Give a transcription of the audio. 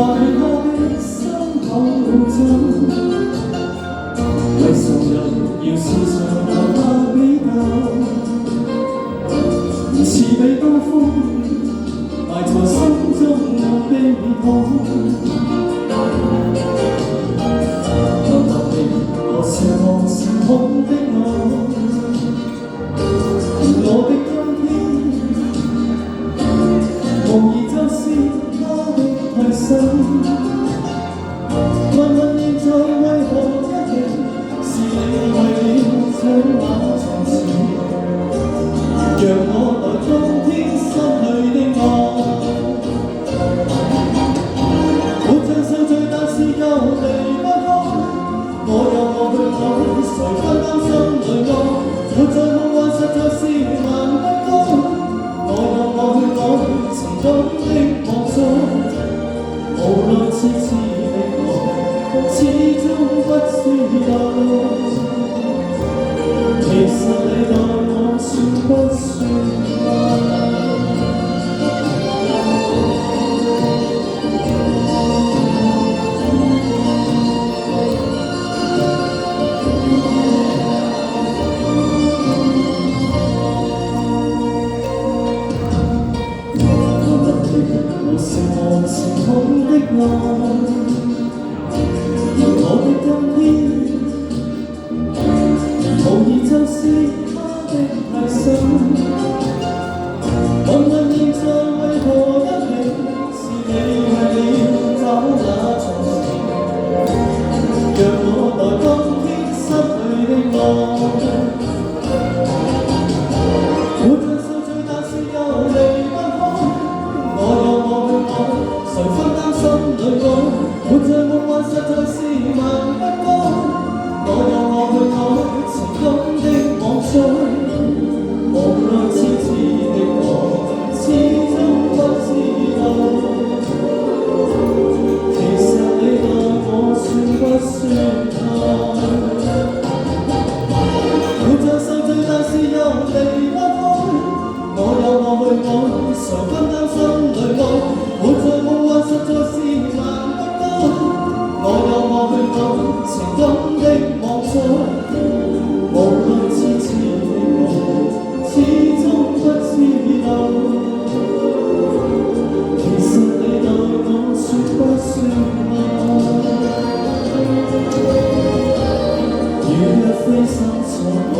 懷下的心口中，為誰人要時常留下比較，似被刀鋒埋在心中悲痛。默默地我是望成空的我的今天無疑就是他的替身。問問現在為何一起，是你為了將那從前，讓我來今天失去的愛。沒像受罪，但是又離不開，我有我去愛，誰分擔心裏愛？活在夢幻實在是萬不該，我有我去愛，情感的妄想。無奈痴痴的我，始終不知道，其實你待我算不算愛？我是望成空的愛，而我的今天無疑就是他的替身。問問現在為何一起，是你為了找那從前，讓我來今天失去的愛。沒像受罪，但是又離不開，我有我去愛，誰分擔心裏愛？活在夢幻實在是萬不該，我有我去愛，情感的妄想。無奈痴痴的我，始終不知道，其實你待我算不算愛？沒像受罪，但是又離不開，我有我去愛，誰分擔心裏愛？活在夢幻實在是萬不該，我有我去愛，情感的妄想。無奈痴痴的我，始終不知道，其實你待我算不算愛？如若非心所愛，